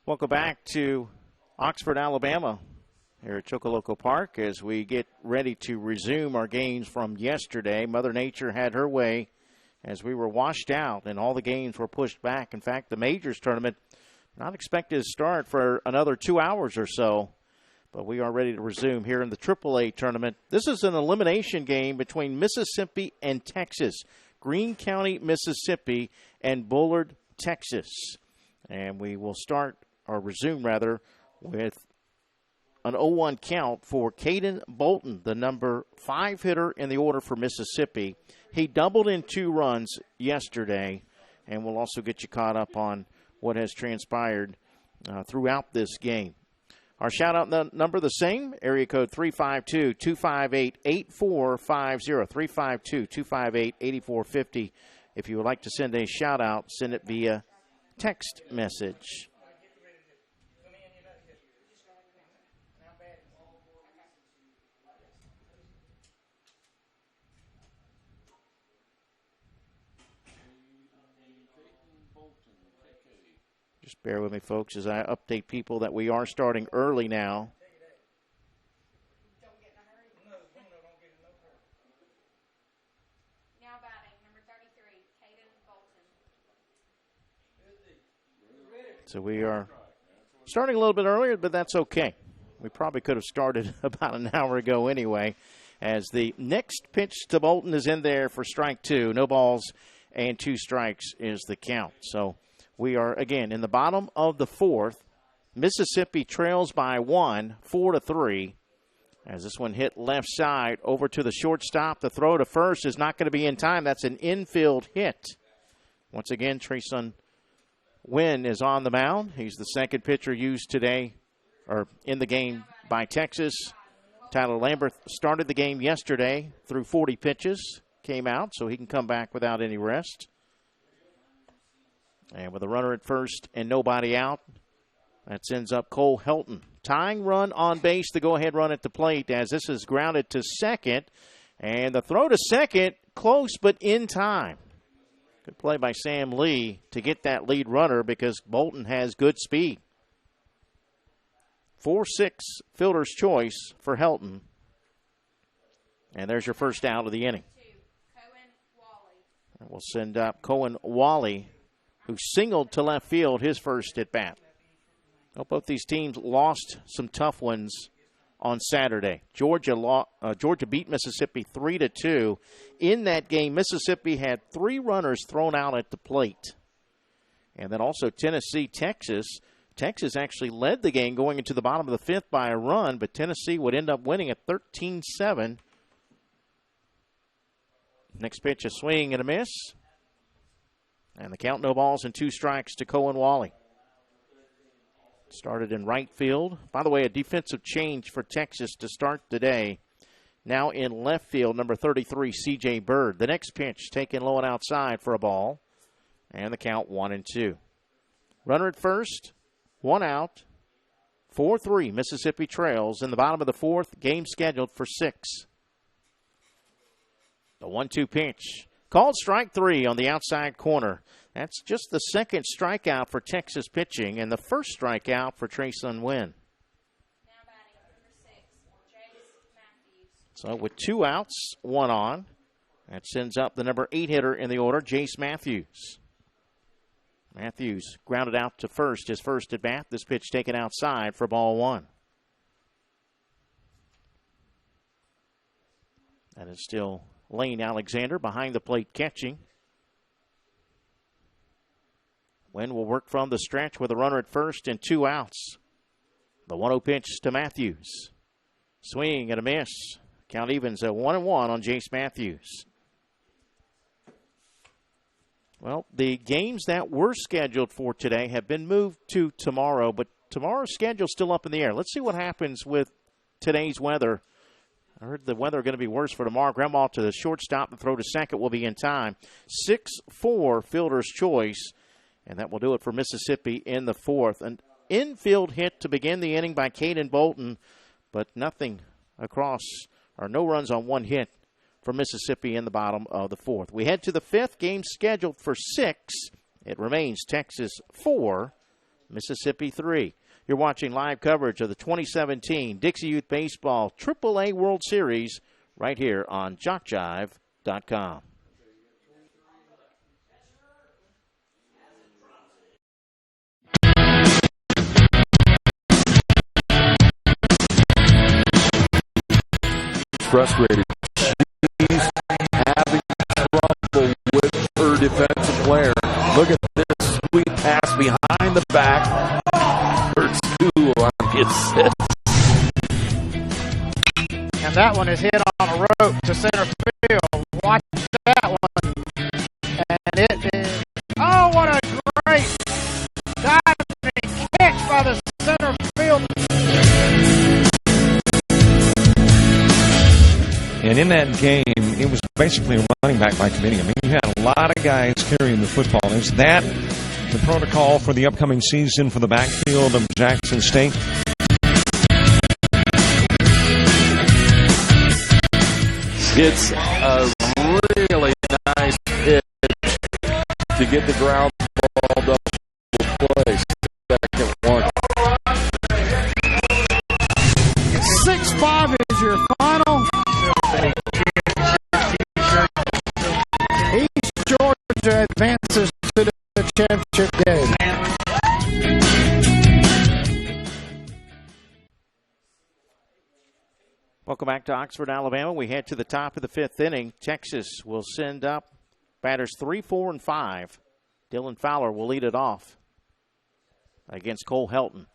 Welcome back to Oxford, Alabama, here at Chocoloco Park as we get ready to resume our games from yesterday. Mother Nature had her way as we were washed out and all the games were pushed back. In fact, the Majors tournament not expected to start for another 2 hours or so, but we are ready to resume here in the AAA tournament. This is an elimination game between Mississippi and Texas, Greene County, Mississippi, and Bullard, Texas. And we will start, or resume rather, with an 0-1 count for Caden Bolton, the number 5 hitter in the order for Mississippi. He doubled in 2 runs yesterday, and we'll also get you caught up on what has transpired throughout this game. Our shout-out number the same, area code 352-258-8450, 352-258-8450. If you would like to send a shout-out, send it via text message. Just bear with me, folks, as I update people that we are starting early now. Now batting, number 33, Caden Bolton. So we are starting a little bit earlier, but that's okay. We probably could have started about an hour ago anyway, as the next pitch to Bolton is in there for strike 2. No balls and 2 strikes is the count. So we are, again, in the bottom of the 4th. Mississippi trails by 1, 4-3. As this one hit left side over to the shortstop. The throw to first is not going to be in time. That's an infield hit. Once again, Treson Wynn is on the mound. He's the second pitcher used today, or in the game, by Texas. Tyler Lambert started the game yesterday through 40 pitches. Came out, so he can come back without any rest. And with a runner at first and nobody out, that sends up Cole Helton. Tying run on base, the go-ahead run at the plate as this is grounded to second. And the throw to second, close but in time. Good play by Sam Lee to get that lead runner because Bolton has good speed. 4-6 fielder's choice for Helton. And there's your first out of the inning. And we'll send up Cohen Wally, who singled to left field his first at bat. Well, both these teams lost some tough ones on Saturday. Georgia beat Mississippi 3-2. In that game, Mississippi had 3 runners thrown out at the plate. And then also Tennessee, Texas. Texas actually led the game going into the bottom of the 5th by a run, but Tennessee would end up winning at 13-7. Next pitch, a swing and a miss. And the count, no balls and 2 strikes to Cohen Wally. Started in right field. By the way, a defensive change for Texas to start the day. Now in left field, number 33, C.J. Bird. The next pitch taken low and outside for a ball. And the count 1-2. Runner at first, 1 out. 4-3, Mississippi trails in the bottom of the 4th. Game scheduled for 6. The 1-2 pitch. Called strike 3 on the outside corner. That's just the second strikeout for Texas pitching and the first strikeout for Treson Wynn. Now batting, number 6, Jace Matthews. So with 2 outs, 1 on, that sends up the number 8 hitter in the order, Jace Matthews. Matthews grounded out to first, his first at bat. This pitch taken outside for ball 1. And it's still Lane Alexander behind the plate catching. Wynn will work from the stretch with a runner at first and 2 outs. The 1-0 pitch to Matthews. Swing and a miss. Count evens at 1-1 on Jace Matthews. Well, the games that were scheduled for today have been moved to tomorrow, but tomorrow's schedule is still up in the air. Let's see what happens with today's weather. I heard the weather going to be worse for tomorrow. Ground ball to the shortstop. The throw to second will be in time. 6-4 fielder's choice. And that will do it for Mississippi in the 4th. An infield hit to begin the inning by Caden Bolton, but nothing across, or no runs on 1 hit for Mississippi in the bottom of the 4th. We head to the 5th, game scheduled for 6. It remains Texas 4, Mississippi 3. You're watching live coverage of the 2017 Dixie Youth Baseball AAA World Series right here on JockJive.com. Frustrated. She's having trouble with her defensive player. Look at this sweet pass behind the back. Hurts two on the assist. And that one is hit on a rope to center field. Watch that one. And it is, oh, what a great diving catch by the center field. And in that game, it was basically a running back by committee. I mean, you had a lot of guys carrying the football. Is that the protocol for the upcoming season for the backfield of Jackson State? It's a really nice pitch to get the ground ball double play. Second one. 6-5 is your final. East Georgia advances to the championship game. Welcome back to Oxford, Alabama. We head to the top of the 5th inning. Texas will send up batters 3, 4, and 5. Dylan Fowler will lead it off against Cole Helton.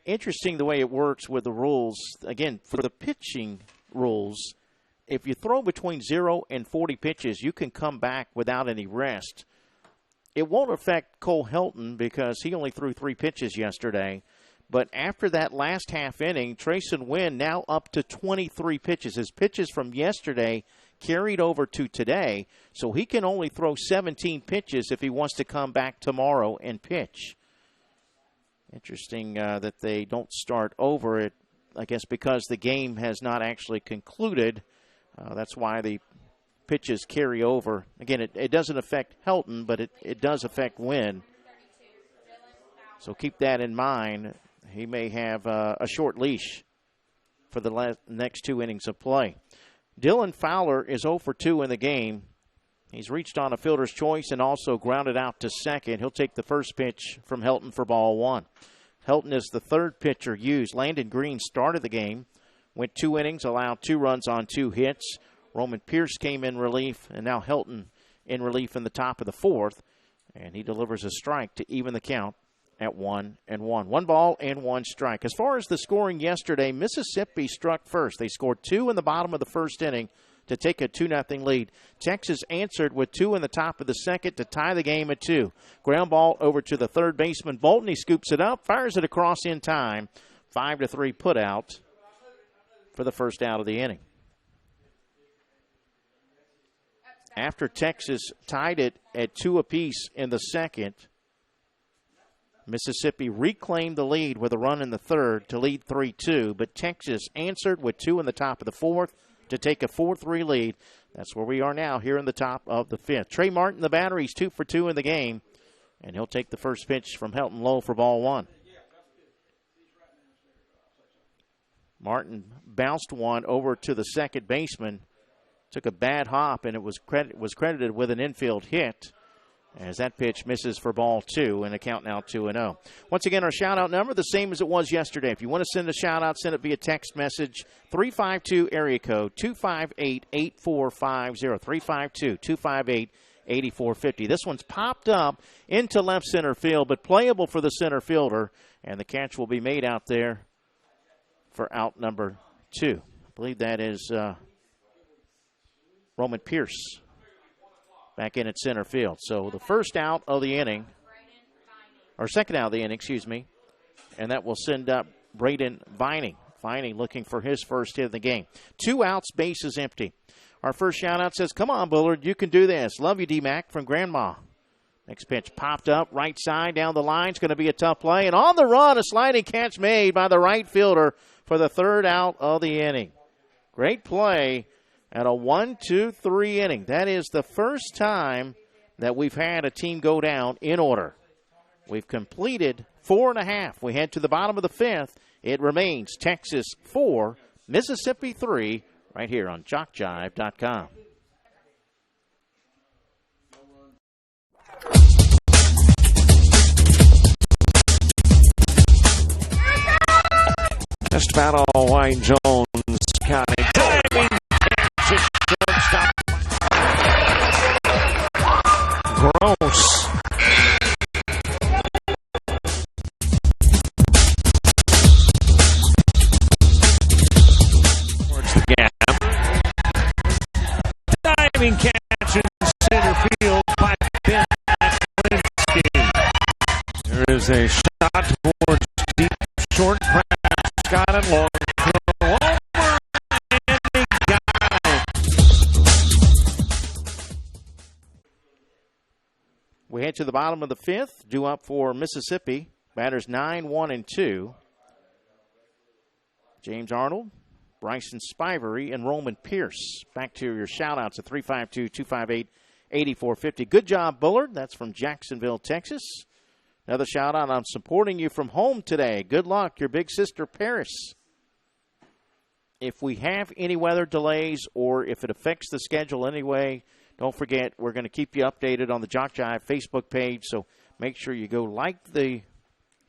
Interesting the way it works with the rules. Again, for the pitching rules, if you throw between 0 and 40 pitches, you can come back without any rest. It won't affect Cole Helton because he only threw 3 pitches yesterday. But after that last half inning, Trayson Wynn now up to 23 pitches. His pitches from yesterday carried over to today, so he can only throw 17 pitches if he wants to come back tomorrow and pitch. Interesting that they don't start over it, I guess because the game has not actually concluded. That's why the pitches carry over. Again, it doesn't affect Helton, but it does affect Wynn. So keep that in mind. He may have a short leash for the next 2 innings of play. Dylan Fowler is 0 for 2 in the game. He's reached on a fielder's choice and also grounded out to second. He'll take the first pitch from Helton for ball 1. Helton is the third pitcher used. Landon Green started the game, went 2 innings, allowed 2 runs on 2 hits. Roman Pierce came in relief, and now Helton in relief in the top of the 4th. And he delivers a strike to even the count at 1-1. 1 ball and 1 strike. As far as the scoring yesterday, Mississippi struck first. They scored 2 in the bottom of the 1st inning to take a 2-0 lead. Texas answered with 2 in the top of the 2nd to tie the game at 2. Ground ball over to the third baseman. Bolton, he scoops it up, fires it across in time. 5-3 put out for the first out of the inning. After Texas tied it at 2 apiece in the 2nd, Mississippi reclaimed the lead with a run in the 3rd to lead 3-2, but Texas answered with 2 in the top of the 4th to take a 4-3 lead. That's where we are now here in the top of the 5th. Trey Martin, the batter, he's 2 for 2 in the game, and he'll take the first pitch from Helton Low for ball 1. Martin bounced one over to the second baseman, took a bad hop, and it was credited with an infield hit as that pitch misses for ball 2, and a count now 2-0. Once again, our shout-out number, the same as it was yesterday. If you want to send a shout-out, send it via text message, 352 area code 258-8450, 352-258-8450. This one's popped up into left center field, but playable for the center fielder, and the catch will be made out there for out number 2. I believe that is Roman Pierce back in at center field. So the first out of the inning, or second out of the inning, excuse me, and that will send up Braden Vining. Vining looking for his first hit of the game. 2 outs, bases empty. Our first shout-out says, come on, Bullard, you can do this. Love you, D-Mac, from Grandma. Next pitch popped up, right side, down the line. It's going to be a tough play. And on the run, a sliding catch made by the right fielder for the third out of the inning. Great play. At a 1-2-3 inning. That is the first time that we've had a team go down in order. We've completed 4.5. We head to the bottom of the fifth. It remains Texas 4, Mississippi 3, right here on JockJive.com. Just about all White Jones County. Diving catch at shortstop. Gross. Towards the gap. Diving catch in center field by Ben Aklinski. There is a shot towards deep short. Scott and long throw over and he got it. We head to the bottom of the fifth, due up for Mississippi. Batters 9, 1, and 2. James Arnold, Bryson Spivery, and Roman Pierce. Back to your shout-outs at 352-258-8450. Good job, Bullard. That's from Jacksonville, Texas. Another shout-out on supporting you from home today. Good luck, your big sister, Paris. If we have any weather delays or if it affects the schedule anyway, don't forget we're going to keep you updated on the JockJive Facebook page. So make sure you go like the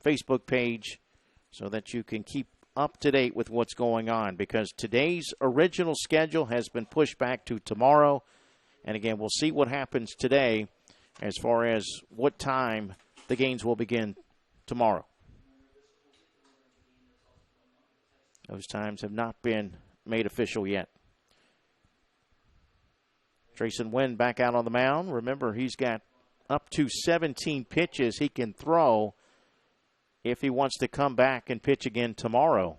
Facebook page so that you can keep up to date with what's going on, because today's original schedule has been pushed back to tomorrow. And again, we'll see what happens today as far as what time the games will begin tomorrow. Those times have not been made official yet. Trayson Wynn back out on the mound. Remember, he's got up to 17 pitches he can throw if he wants to come back and pitch again tomorrow.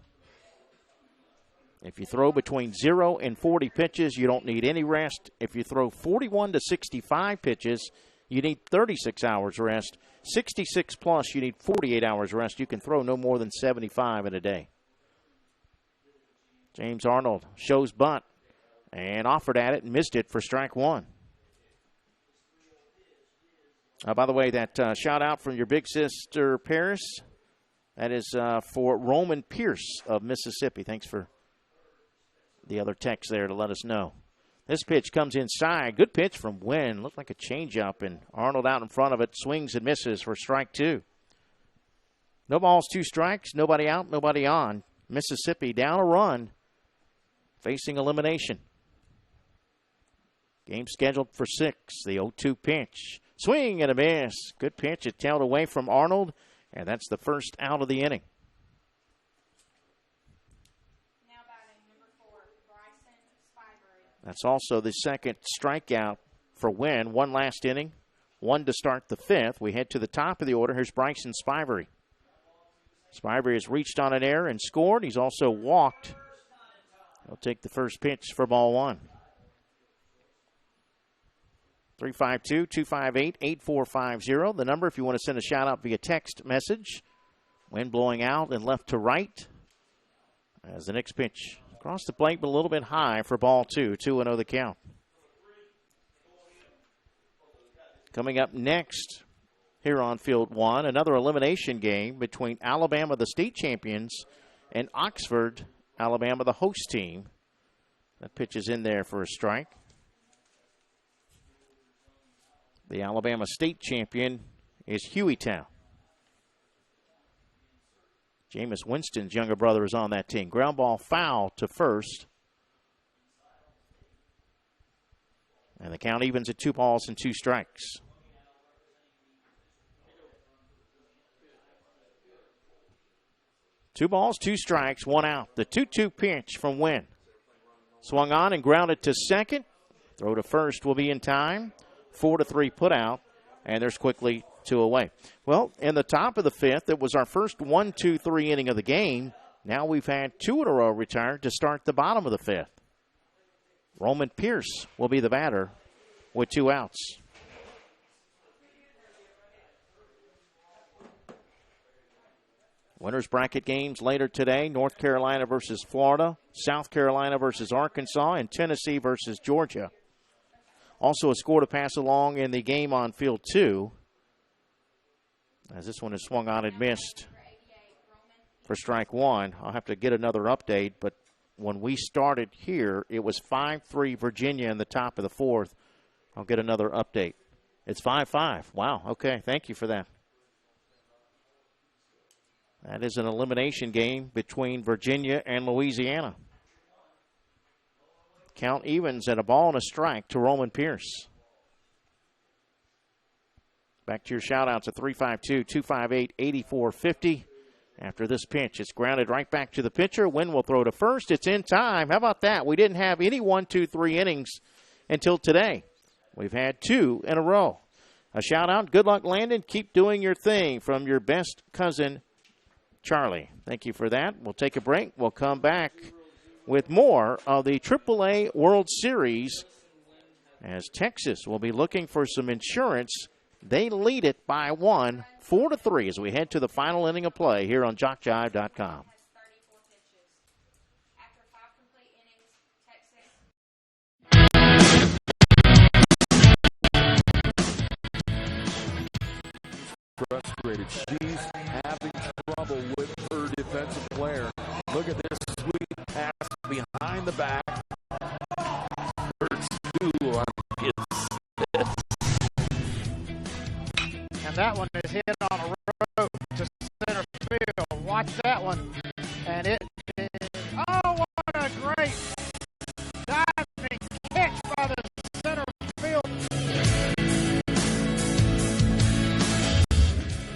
If you throw between 0 and 40 pitches, you don't need any rest. If you throw 41 to 65 pitches, you need 36 hours rest. 66 plus, you need 48 hours rest. You can throw no more than 75 in a day. James Arnold shows bunt and offered at it and missed it for strike one. By the way, that shout out from your big sister, Paris, that is for Roman Pierce of Mississippi. Thanks for the other text there to let us know. This pitch comes inside. Good pitch from Wynn. Looked like a changeup, and Arnold out in front of it swings and misses for strike two. No balls, 2 strikes. Nobody out, nobody on. Mississippi down a run, facing elimination. Game scheduled for 6. The 0-2 pitch. Swing and a miss. Good pitch. It tailed away from Arnold, and that's the first out of the inning. That's also the second strikeout for Wynn. One last inning, one to start the fifth. We head to the top of the order. Here's Bryson Spivery. Spivery has reached on an error and scored. He's also walked. He'll take the first pitch for ball one. 352-258-8450. The number if you want to send a shout-out via text message. Wind blowing out and left to right as the next pitch across the plate, but a little bit high for ball two. 2-0 the count. Coming up next here on Field 1, another elimination game between Alabama, the state champions, and Oxford, Alabama, the host team. That pitch is in there for a strike. The Alabama state champion is Hueytown. Jameis Winston's younger brother is on that team. Ground ball foul to first. And the count evens at 2 balls and 2 strikes. Two balls, 2 strikes, 1 out. The 2-2 pitch from Wynn. Swung on and grounded to second. Throw to first will be in time. 4-3 put out. And there's quickly 2 away. Well, in the top of the fifth, it was our first 1-2-3 inning of the game. Now we've had 2 in a row retired to start the bottom of the fifth. Roman Pierce will be the batter with 2 outs. Winners bracket games later today. North Carolina versus Florida, South Carolina versus Arkansas, and Tennessee versus Georgia. Also a score to pass along in the game on Field 2. as this one is swung on and missed for strike one. I'll have to get another update, but when we started here, it was 5-3 Virginia in the top of the fourth. I'll get another update. It's 5-5. Wow, okay, thank you for that. That is an elimination game between Virginia and Louisiana. Count evens at a ball and a strike to Roman Pierce. Back to your shout-outs at 352-258-8450. After this pitch, it's grounded right back to the pitcher. Wynn will throw to first. It's in time. How about that? We didn't have any 1, 2, 3 innings until today. We've had 2 in a row. A shout-out. Good luck, Landon. Keep doing your thing from your best cousin, Charlie. Thank you for that. We'll take a break. We'll come back with more of the AAA World Series as Texas will be looking for some insurance. They lead it by 1, 4-3 as we head to the final inning of play here on JockJive.com. Frustrated. She's having trouble with her defensive player. Look at this sweet pass behind the back. Hurts two on his fist. And that one is hit on a rope to center field. Watch that one. And it is, oh, what a great diving catch by the center field.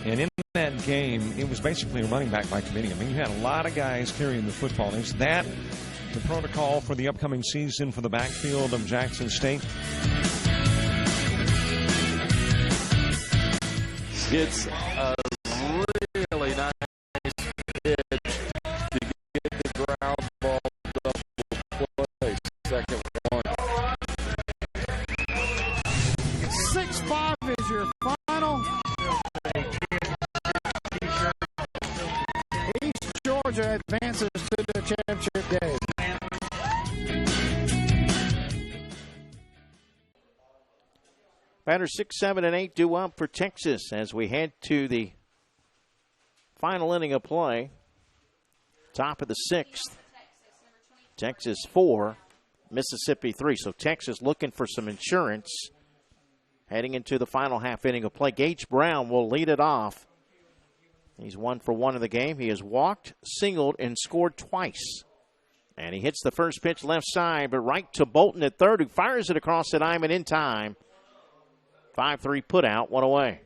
And in that game, it was basically a running back by committee. I mean, you had a lot of guys carrying the football. Is that the protocol for the upcoming season for the backfield of Jackson State? It's a really nice pitch to get the ground ball double play. Second one. 6-5 is your final. East Georgia advances to the championship game. Batters 6, 7, and 8 due up for Texas as we head to the final inning of play. Top of the 6th. Texas 4, Mississippi 3. So Texas looking for some insurance heading into the final half inning of play. Gage Brown will lead it off. He's 1 for 1 in the game. He has walked, singled, and scored twice. And he hits the first pitch left side, but right to Bolton at third, who fires it across the diamond in time. 5-3 put out, 1 away.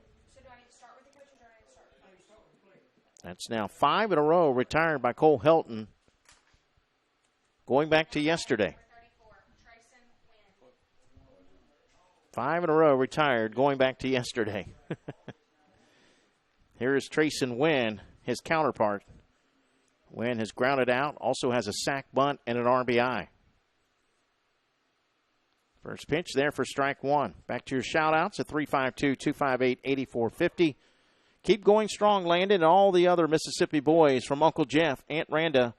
That's now 5 in a row retired by Cole Helton. Going back to yesterday. 5 in a row retired going back to yesterday. Here is Trayson Wynn, his counterpart. Wynn has grounded out, also has a sac bunt and an RBI. First pitch there for strike one. Back to your shout-outs at 352-258-8450. Keep going strong, Landon, and all the other Mississippi boys from Uncle Jeff, Aunt Randa,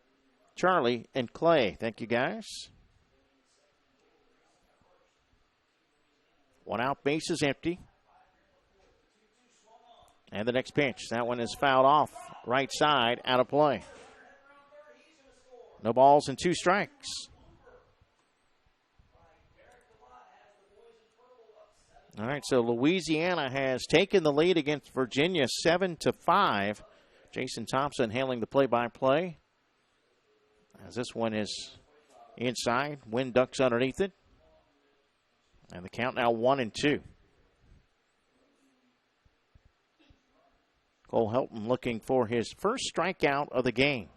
Charlie, and Clay. Thank you, guys. 1 out, base is empty. And the next pitch. That one is fouled off. Right side, out of play. No balls and 2 strikes. All right, so Louisiana has taken the lead against Virginia 7-5. Jason Thompson handling the play-by-play. As this one is inside, Wynn ducks underneath it. And the count now 1-2. Cole Helton looking for his first strikeout of the game.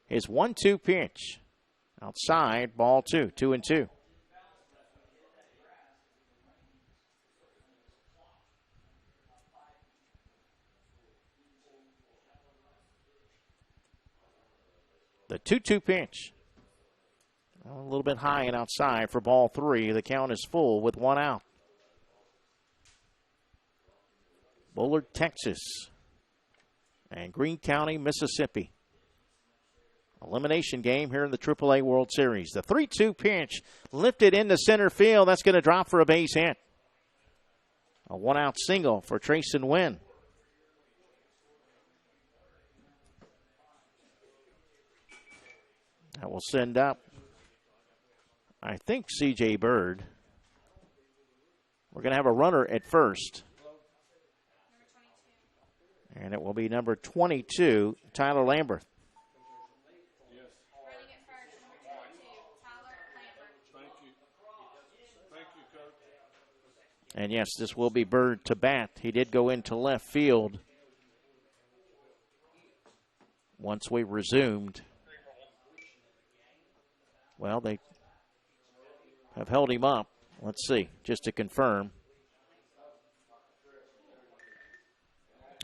His 1-2 pitch. Outside, ball 2, 2-2. The 2-2 pitch. A little bit high and outside for ball 3. The count is full with 1 out. Bullard, Texas. And Greene County, Mississippi. Elimination game here in the AAA World Series. The 3-2 pitch lifted into center field. That's going to drop for a base hit. A 1-out single for Trayson Wynn. That will send up, I think, C.J. Bird. We're going to have a runner at first. And it will be number 22, Tyler Lambert. Running it first, number 22, Tyler Lambert. Thank you, Coach. And yes, this will be Bird to bat. He did go into left field once we resumed. Well, they have held him up. Let's see, just to confirm.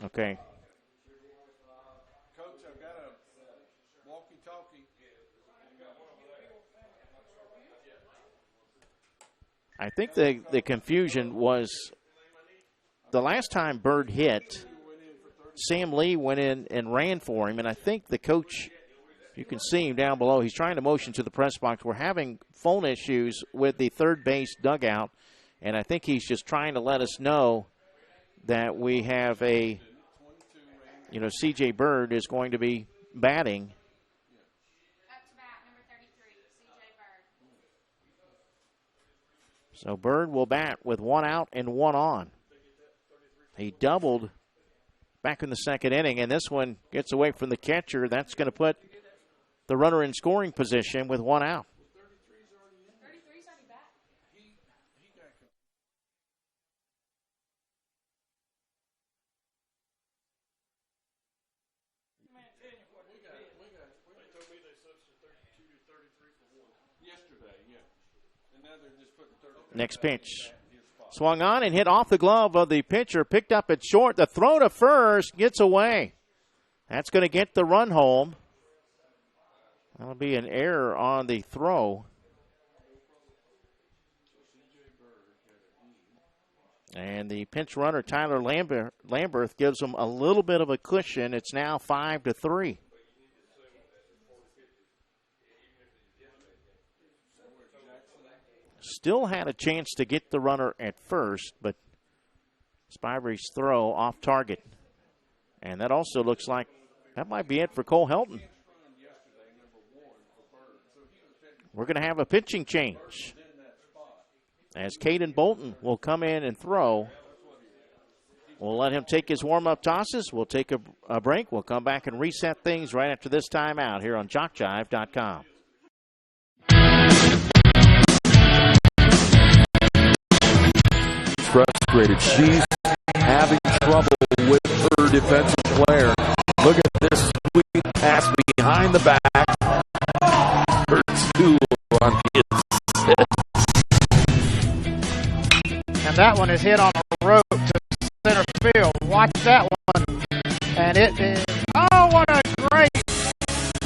Okay. Coach, I've got a walkie-talkie. I think the confusion was the last time Bird hit, Sam Lee went in and ran for him, and I think the coach, you can see him down below, he's trying to motion to the press box. We're having phone issues with the third base dugout, and I think he's just trying to let us know that we have a, C.J. Bird is going to be batting. Up to bat, number 33, C.J. Bird. So Bird will bat with one out and one on. He doubled back in the second inning, and this one gets away from the catcher. That's going to put the runner in scoring position with one out. 33's already back. Yesterday, yeah. And now they're just putting 33. Next pitch. Swung on and hit off the glove of the pitcher. Picked up at short. The throw to first gets away. That's going to get the run home. That'll be an error on the throw. And the pinch runner, Tyler Lambert, gives them a little bit of a cushion. It's now 5-3. Still had a chance to get the runner at first, but Spivey's throw off target. And that also looks like that might be it for Cole Helton. We're going to have a pitching change as Caden Bolton will come in and throw. We'll let him take his warm-up tosses. We'll take a break. We'll come back and reset things right after this timeout here on JockJive.com. Frustrated. She's having trouble with her defensive player. Look at this sweet pass behind the back. Hurts two on his head. And that one is hit on the rope to center field. Watch that one. And it is, oh, what a great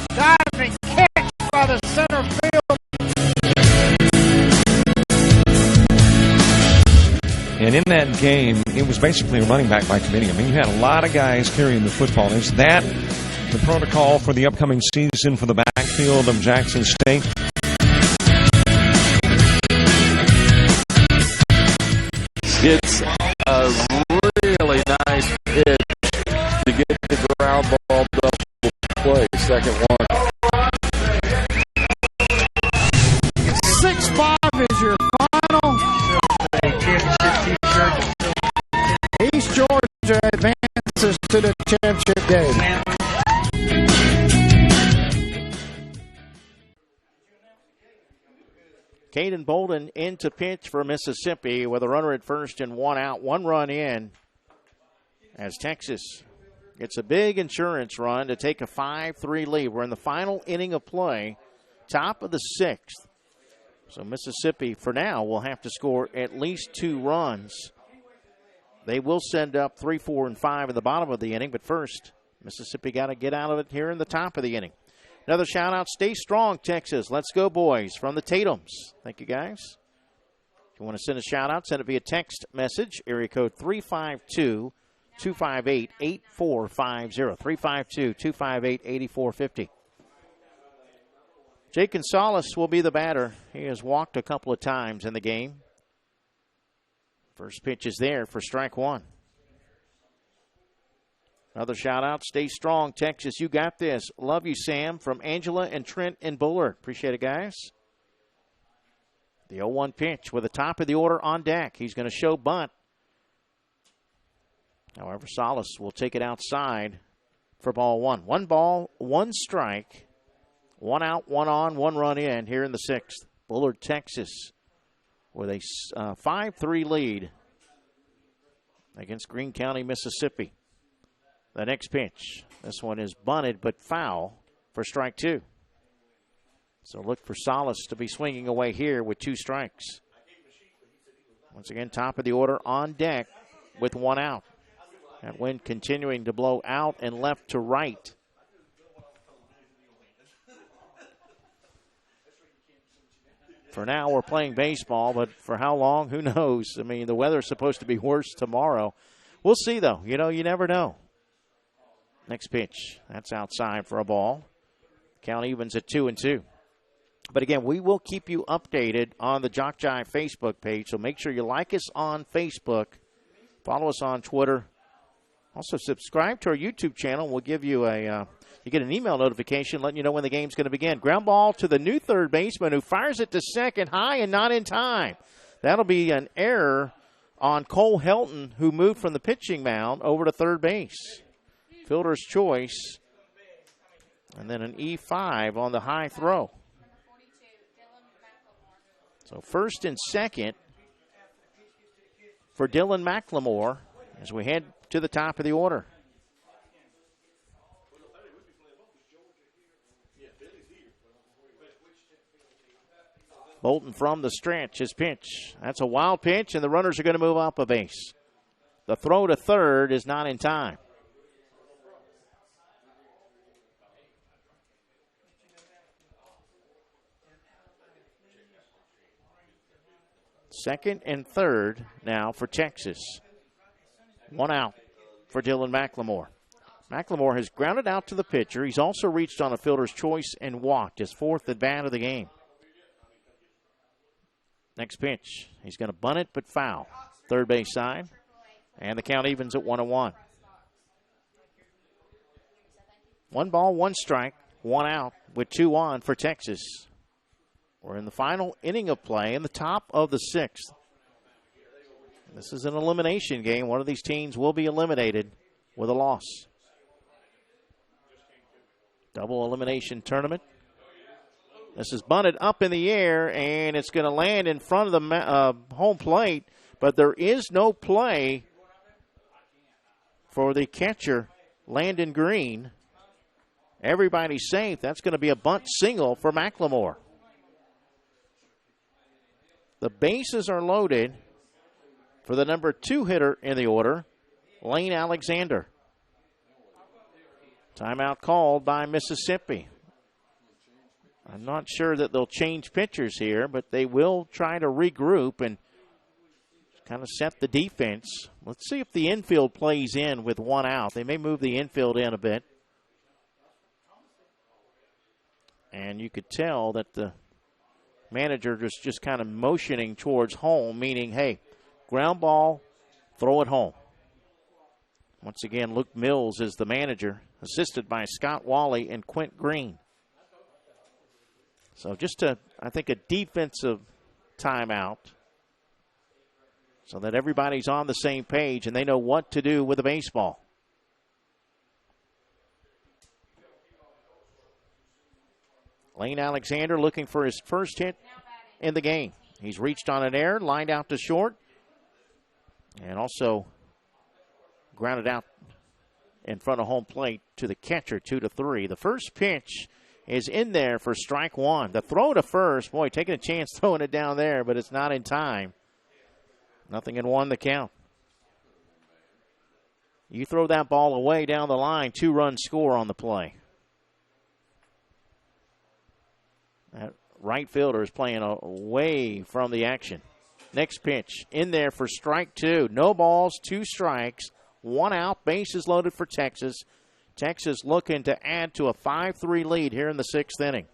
diving catch by the center field. And in that game, it was basically a running back by committee. I mean, you had a lot of guys carrying the football. Is that the protocol for the upcoming season for the backfield of Jackson State? It's a really nice pitch to get the ground ball double play. Second one. 6-5 is your final. East Georgia advances to the championship game. Caden Bolden in to pitch for Mississippi with a runner at first and one out, one run in as Texas gets a big insurance run to take a 5-3 lead. We're in the final inning of play, top of the sixth. So Mississippi, for now, will have to score at least 2 runs. They will send up 3, 4, and 5 in the bottom of the inning, but first, Mississippi got to get out of it here in the top of the inning. Another shout-out, stay strong, Texas. Let's go, boys, from the Tatums. Thank you, guys. If you want to send a shout-out, send it via text message, area code 352-258-8450, 352-258-8450. Jake Gonzalez will be the batter. He has walked a couple of times in the game. First pitch is there for strike one. Another shout out. Stay strong, Texas. You got this. Love you, Sam, from Angela and Trent and Bullard. Appreciate it, guys. The 0-1 pitch with the top of the order on deck. He's going to show bunt. However, Salas will take it outside for ball one. 1 ball, 1 strike. 1 out, 1 on, 1 run in here in the 6th. Bullard, Texas, with a 5-3 lead against Greene County, Mississippi. The next pitch. This one is bunted but foul for strike 2. So look for Salas to be swinging away here with 2 strikes. Once again, top of the order on deck with 1 out. That wind continuing to blow out and left to right. For now, we're playing baseball, but for how long, who knows? I mean, the weather's supposed to be worse tomorrow. We'll see, though. You know, you never know. Next pitch. That's outside for a ball. Count evens at 2-2. But again, we will keep you updated on the JockJive Facebook page, so make sure you like us on Facebook, follow us on Twitter. Also, subscribe to our YouTube channel. We'll give you you get an email notification letting you know when the game's going to begin. Ground ball to the new third baseman who fires it to second high and not in time. That'll be an error on Cole Helton, who moved from the pitching mound over to third base. Fielder's choice. And then an E5 on the high throw. So first and second for Dylan McLemore as we head to the top of the order. Bolton from the stretch, his pitch. That's a wild pitch, and the runners are going to move up a base. The throw to third is not in time. Second and third now for Texas. 1 out for Dylan McLemore. McLemore has grounded out to the pitcher. He's also reached on a fielder's choice and walked, his 4th at bat of the game. Next pitch. He's going to bunt it, but foul. Third base side. And the count evens at 1-1. 1 ball, 1 strike, 1 out with 2 on for Texas. We're in the final inning of play in the top of the 6th. This is an elimination game. One of these teams will be eliminated with a loss. Double elimination tournament. This is bunted up in the air, and it's going to land in front of the home plate, but there is no play for the catcher, Landon Green. Everybody's safe. That's going to be a bunt single for McLemore. The bases are loaded for the number 2 hitter in the order, Lane Alexander. Timeout called by Mississippi. I'm not sure that they'll change pitchers here, but they will try to regroup and kind of set the defense. Let's see if the infield plays in with 1 out. They may move the infield in a bit. And you could tell that the manager just kind of motioning towards home, meaning, hey, ground ball, throw it home. Once again, Luke Mills is the manager, assisted by Scott Wally and Quint Green. So just I think a defensive timeout so that everybody's on the same page and they know what to do with the baseball. Lane Alexander looking for his first hit in the game. He's reached on an error, lined out to short, and also grounded out in front of home plate to the catcher, 2-3. The first pitch is in there for strike 1. The throw to first, boy, taking a chance throwing it down there, but it's not in time. 0-1 the count. You throw that ball away down the line, 2-run score on the play. That right fielder is playing away from the action. Next pitch in there for strike 2. No balls, 2 strikes, 1 out. Bases loaded for Texas. Texas looking to add to a 5-3 lead here in the 6th inning.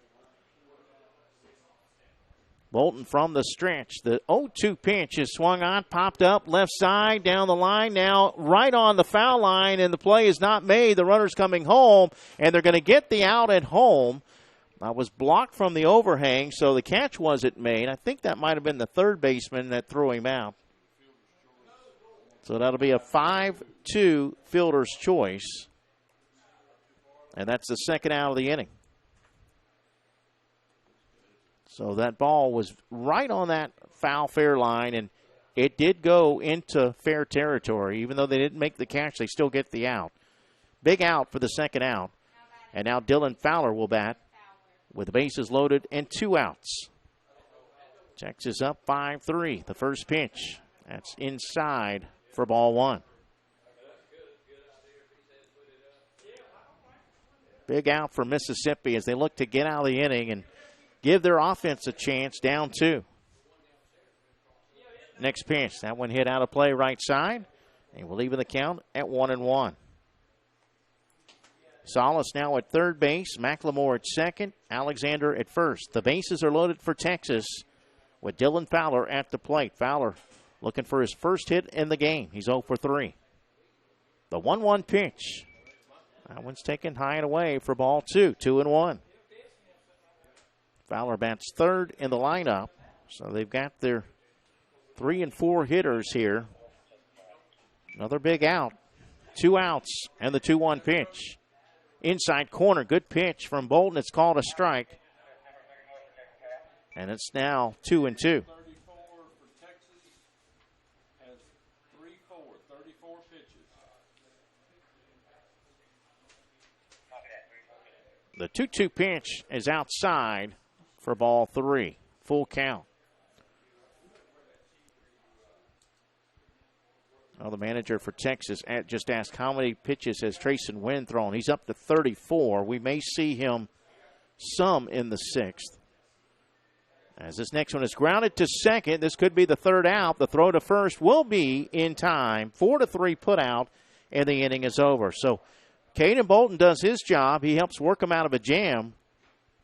Bolton from the stretch. The 0-2 pitch is swung on, popped up, left side, down the line, now right on the foul line, and the play is not made. The runner's coming home, and they're going to get the out at home. Was blocked from the overhang, so the catch wasn't made. I think that might have been the third baseman that threw him out. So that'll be a 5-2 fielder's choice. And that's the second out of the inning. So that ball was right on that foul fair line, and it did go into fair territory. Even though they didn't make the catch, they still get the out. Big out for the second out. And now Dylan Fowler will bat with the bases loaded and 2 outs. Texas up 5-3. The first pitch. That's inside for ball 1. Big out for Mississippi as they look to get out of the inning and give their offense a chance, down 2. Next pitch. That one hit out of play right side. And we'll even the count at 1-1. Salas now at third base. McLemore at second. Alexander at first. The bases are loaded for Texas with Dylan Fowler at the plate. Fowler looking for his first hit in the game. He's 0 for 3. The 1-1 pitch. That one's taken high and away for ball 2. 2-1. Fowler bats third in the lineup. So they've got their 3 and 4 hitters here. Another big out. 2 outs and the 2-1 pitch. Inside corner, good pitch from Bolton. It's called a strike. And it's now 2-2. The 2-2 pitch is outside for ball 3. Full count. Well, the manager for Texas just asked how many pitches has Trayson Wynn thrown. He's up to 34. We may see him some in the 6th. As this next one is grounded to second, this could be the third out. The throw to first will be in time. 4-3 put out, and the inning is over. So Caden Bolton does his job. He helps work them out of a jam.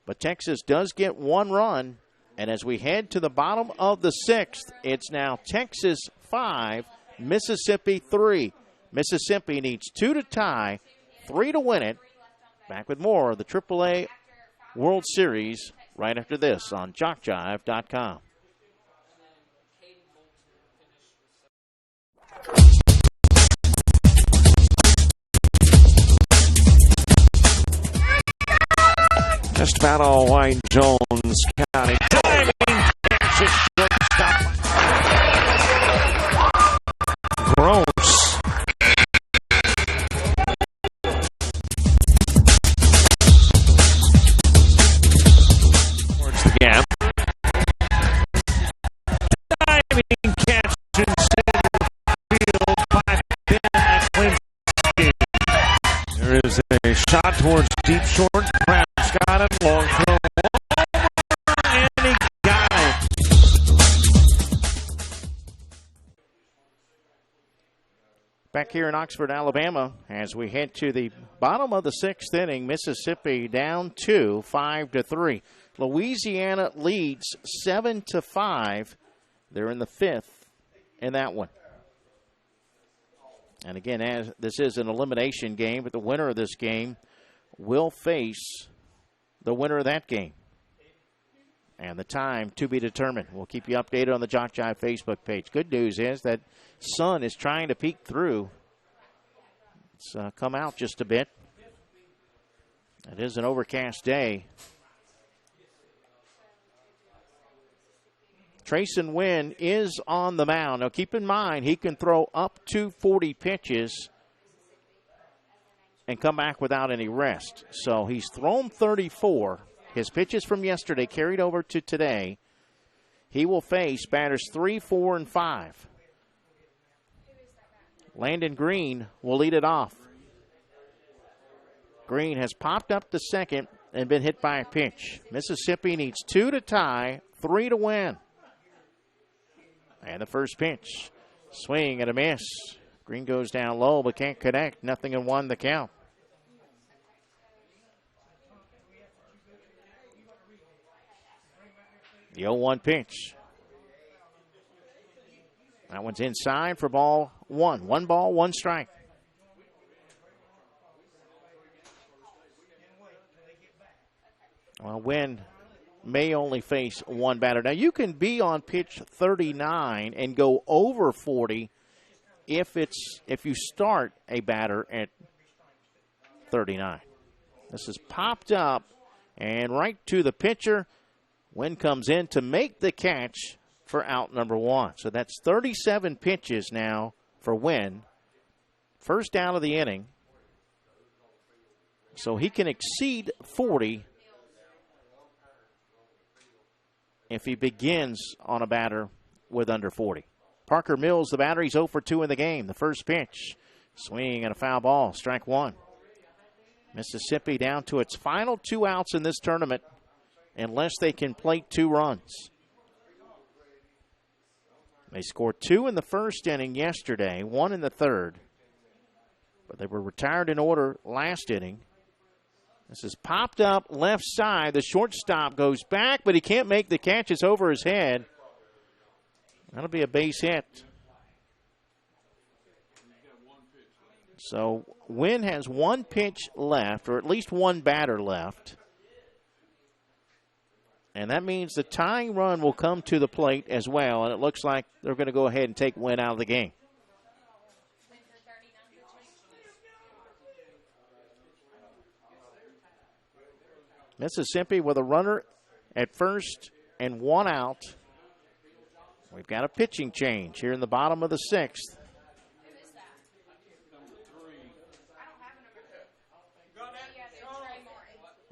But Texas does get 1 run. And as we head to the bottom of the 6th, it's now Texas 5, Mississippi 3. Mississippi needs 2 to tie, 3 to win it. Back with more of the AAA World Series right after this on JockJive.com. Just about all White Jones County. Diving catch at shortstop. Gross. Towards the gap. Diving catch in center field by Ben Aklinski. There is a shot towards deep short. Crouch got it. Long throw. And he got it. Back here in Oxford, Alabama, as we head to the bottom of the 6th inning, Mississippi down 2, 5-3. Louisiana leads 7-5. They're in the 5th in that one. And again, as this is an elimination game, but the winner of this game will face the winner of that game. And the time to be determined. We'll keep you updated on the JockJive Facebook page. Good news is that sun is trying to peek through. It's come out just a bit. It is an overcast day. Trayson Wynn is on the mound. Now keep in mind, he can throw up to 40 pitches and come back without any rest. So he's thrown 34. His pitches from yesterday carried over to today. He will face batters 3, 4, and 5. Landon Green will lead it off. Green has popped up to second and been hit by a pitch. Mississippi needs 2 to tie, 3 to win. And the first pitch, swing and a miss. Green goes down low but can't connect. 0-1 the count. The 0-1 pitch. That one's inside for ball one. 1 ball, 1 strike. Well, Wynn may only face 1 batter. Now, you can be on pitch 39 and go over 40 if you start a batter at 39. This is popped up and right to the pitcher. Wynn comes in to make the catch for out number 1. So that's 37 pitches now for Wynn. First out of the inning. So he can exceed 40 if he begins on a batter with under 40. Parker Mills, the batter, he's 0 for 2 in the game. The first pitch, swing and a foul ball, strike 1. Mississippi down to its final 2 outs in this tournament unless they can plate 2 runs. They scored 2 in the first inning yesterday, 1 in the third. But they were retired in order last inning. This is popped up left side. The shortstop goes back, but he can't make the catch. It's over his head. That'll be a base hit. So Wynn has 1 pitch left, or at least 1 batter left. And that means the tying run will come to the plate as well. And it looks like they're going to go ahead and take Wynn out of the game. Mississippi with a runner at first and 1 out. We've got a pitching change here in the bottom of the 6th.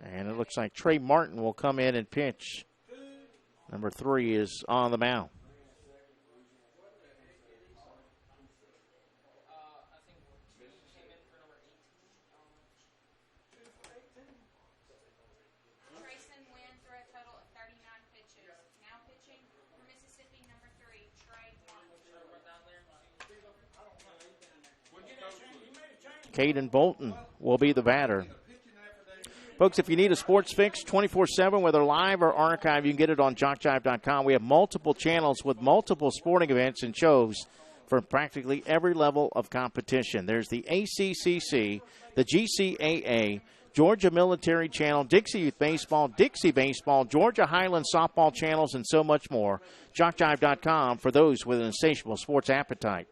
And it looks like Trey Martin will come in and pitch. Number 3 is on the mound. Caden Bolton will be the batter. Folks, if you need a sports fix 24/7, whether live or archive, you can get it on JockJive.com. We have multiple channels with multiple sporting events and shows for practically every level of competition. There's the ACCC, the GCAA, Georgia Military Channel, Dixie Youth Baseball, Dixie Baseball, Georgia Highland Softball channels, and so much more. JockJive.com for those with an insatiable sports appetite.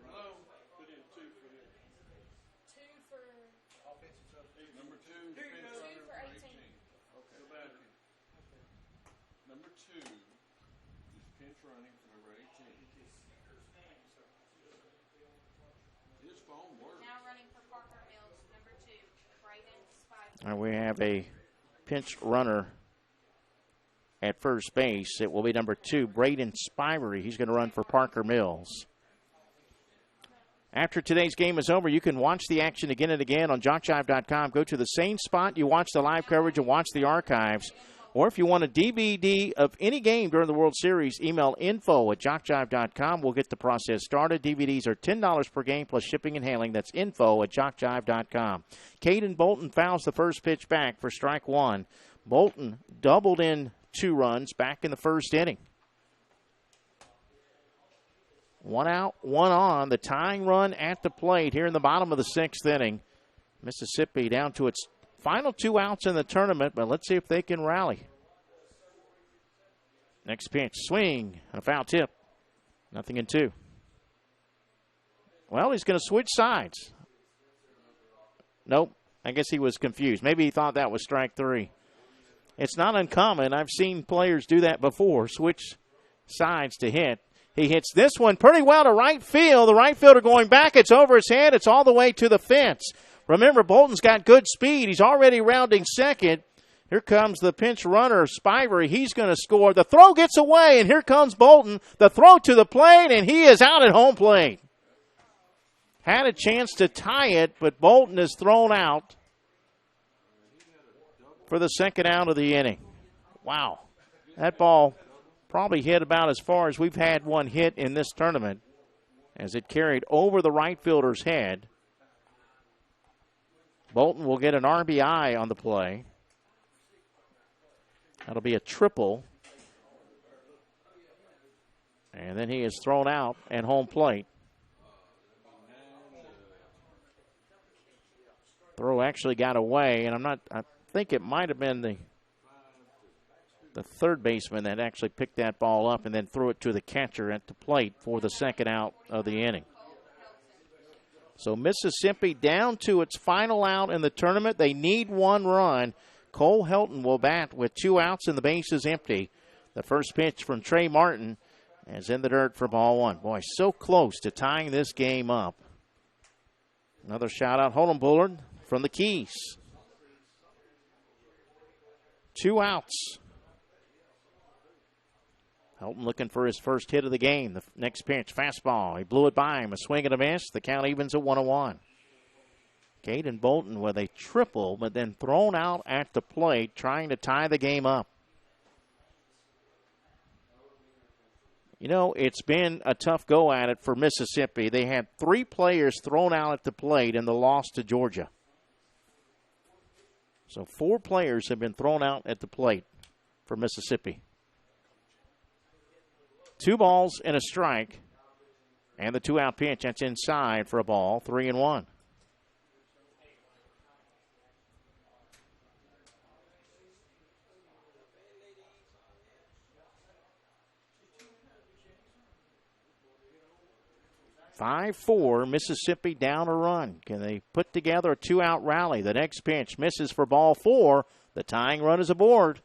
And we have a pinch runner at first base. It will be number 2, Braden Spivery. He's going to run for Parker Mills. After today's game is over, you can watch the action again and again on JockJive.com. Go to the same spot you watch the live coverage and watch the archives. Or if you want a DVD of any game during the World Series, email info@jockjive.com. We'll get the process started. DVDs are $10 per game plus shipping and handling. That's info@jockjive.com. Caden Bolton fouls the first pitch back for strike 1. Bolton doubled in 2 runs back in the first inning. 1 out, 1 on. The tying run at the plate here in the bottom of the 6th inning. Mississippi down to its final 2 outs in the tournament, but let's see if they can rally. Next pitch, swing, and a foul tip. 0-2. Well, he's going to switch sides. Nope, I guess he was confused. Maybe he thought that was strike 3. It's not uncommon. I've seen players do that before, switch sides to hit. He hits this one pretty well to right field. The right fielder going back. It's over his head. It's all the way to the fence. Remember, Bolton's got good speed. He's already rounding second. Here comes the pinch runner, Spivery. He's going to score. The throw gets away, and here comes Bolton. The throw to the plate, and he is out at home plate. Had a chance to tie it, but Bolton is thrown out for the second out of the inning. Wow. That ball probably hit about as far as we've had one hit in this tournament as it carried over the right fielder's head. Bolton will get an RBI on the play. That'll be a triple. And then he is thrown out at home plate. Throw actually got away, and I think it might have been the third baseman that actually picked that ball up and then threw it to the catcher at the plate for the second out of the inning. So Mississippi down to its final out in the tournament. They need one run. Cole Helton will bat with 2 outs and the base is empty. The first pitch from Trey Martin is in the dirt for ball 1. Boy, so close to tying this game up. Another shout out, Holden Bullard from the Keys. 2 outs. Helton looking for his first hit of the game. The next pitch, fastball. He blew it by him. A swing and a miss. The count evens at 1-1. Caden Bolton with a triple, but then thrown out at the plate, trying to tie the game up. You know, it's been a tough go at it for Mississippi. They had 3 players thrown out at the plate in the loss to Georgia. So 4 players have been thrown out at the plate for Mississippi. 2 balls and a strike. And the 2-out pitch, that's inside for a ball, 3-1. (5-4), Mississippi down a run. Can they put together a 2-out rally? The next pitch misses for ball 4. The tying run is aboard.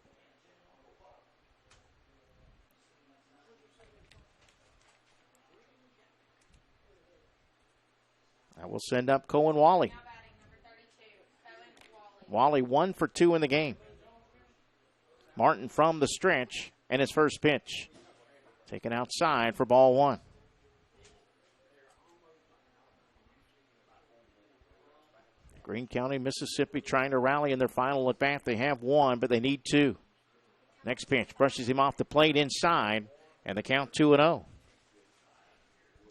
That will send up Cohen Wally. Wally 1 for 2 in the game. Martin from the stretch and his first pitch. Taken outside for ball 1. Greene County, Mississippi trying to rally in their final at bat. They have 1, but they need 2. Next pitch brushes him off the plate inside, and the count 2-0.